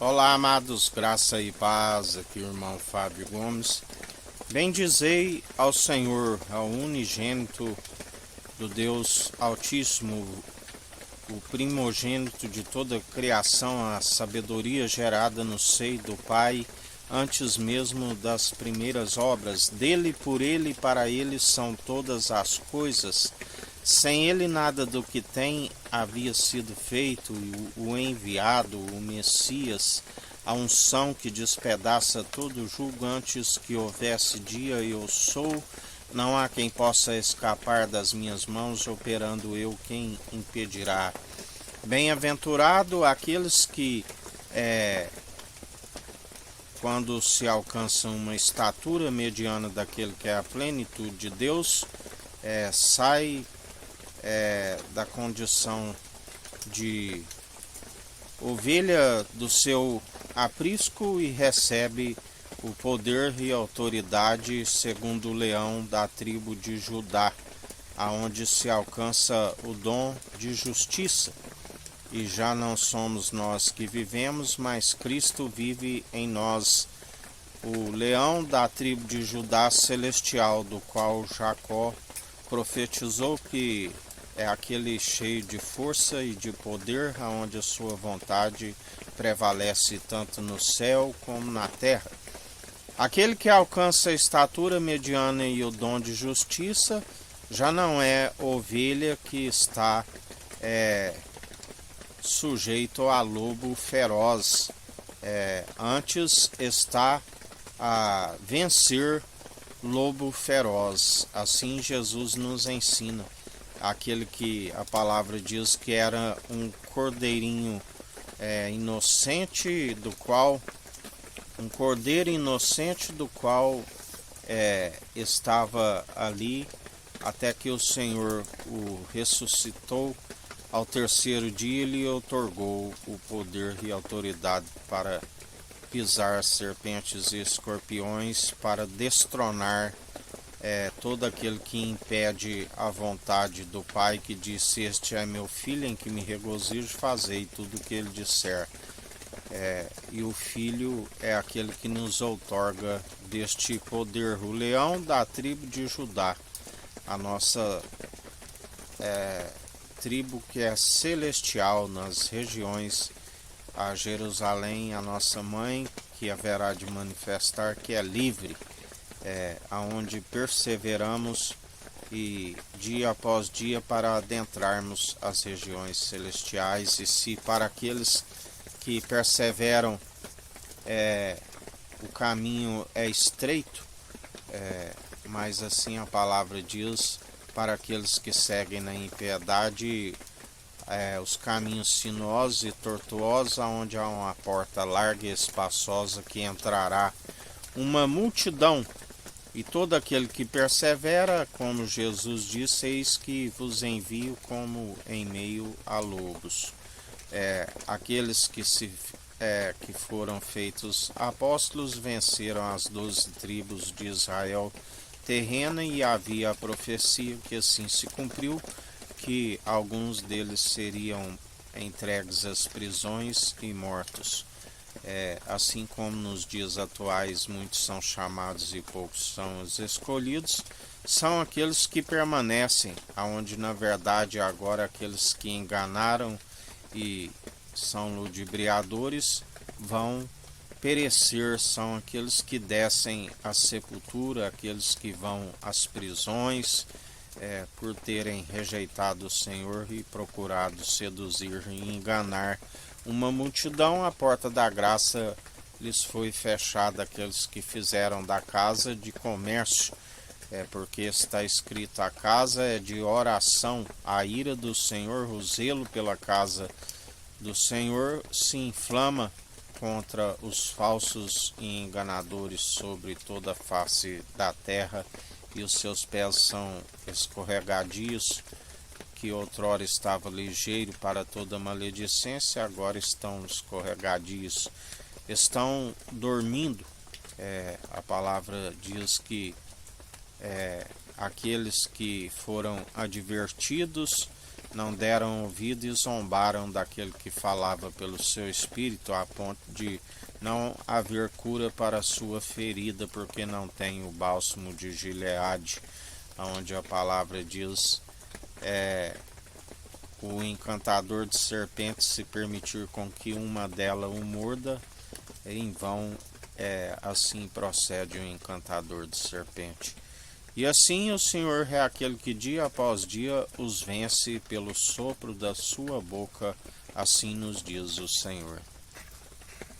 Olá, amados, graça e paz, aqui o irmão Fábio Gomes. Bendizei ao Senhor, ao unigênito do Deus Altíssimo, o primogênito de toda a criação, a sabedoria gerada no seio do Pai, antes mesmo das primeiras obras. Dele, por ele e para ele são todas as coisas. Sem ele nada do que tem havia sido feito, e o enviado, o Messias, a unção que despedaça todo julgo antes que houvesse dia, eu sou, não há quem possa escapar das minhas mãos, operando eu quem impedirá. Bem-aventurado aqueles que, quando se alcançam uma estatura mediana daquele que é a plenitude de Deus, sai da condição de ovelha do seu aprisco e recebe o poder e autoridade segundo o leão da tribo de Judá, aonde se alcança o dom de justiça. E já não somos nós que vivemos, mas Cristo vive em nós, o leão da tribo de Judá celestial, do qual Jacó profetizou que é aquele cheio de força e de poder, aonde a sua vontade prevalece tanto no céu como na terra. Aquele que alcança a estatura mediana e o dom de justiça já não é ovelha que está sujeito a lobo feroz, antes está a vencer lobo feroz. Assim Jesus nos ensina. Aquele que a palavra diz que era um cordeirinho inocente, um cordeiro inocente do qual estava ali até que o Senhor o ressuscitou. Ao terceiro dia ele outorgou o poder e autoridade para pisar serpentes e escorpiões, para destronar todo aquele que impede a vontade do Pai, que disse: este é meu filho em que me regozijo, fazei tudo o que ele disser. E o Filho é aquele que nos outorga deste poder, o leão da tribo de Judá, a nossa tribo que é celestial nas regiões, a Jerusalém, a nossa mãe, que haverá de manifestar que é livre, aonde perseveramos e dia após dia para adentrarmos as regiões celestiais. E se para aqueles que perseveram o caminho é estreito, mas assim a palavra diz, para aqueles que seguem na impiedade, os caminhos sinuosos e tortuosos, onde há uma porta larga e espaçosa que entrará uma multidão. E todo aquele que persevera, como Jesus disse, eis que vos envio como em meio a lobos. Aqueles que foram feitos apóstolos venceram as 12 tribos de Israel terrena, e havia a profecia que assim se cumpriu, que alguns deles seriam entregues às prisões e mortos. Assim como nos dias atuais muitos são chamados e poucos são os escolhidos, são aqueles que permanecem, aonde na verdade agora aqueles que enganaram e são ludibriadores vão perecer, são aqueles que descem à sepultura, aqueles que vão às prisões, por terem rejeitado o Senhor e procurado seduzir e enganar uma multidão. A porta da graça lhes foi fechada, aqueles que fizeram da casa de comércio, porque está escrito: a casa é de oração, a ira do Senhor, o zelo pela casa do Senhor se inflama contra os falsos e enganadores sobre toda a face da terra, e os seus pés são escorregadios, que outrora estava ligeiro para toda maledicência, agora estão escorregadios, estão dormindo. A palavra diz que aqueles que foram advertidos não deram ouvido e zombaram daquele que falava pelo seu espírito, a ponto de não haver cura para a sua ferida, porque não tem o bálsamo de Gileade, onde a palavra diz, o encantador de serpentes, se permitir com que uma delas o morda, em vão assim procede o encantador de serpente. E assim o Senhor é aquele que dia após dia os vence pelo sopro da sua boca, assim nos diz o Senhor.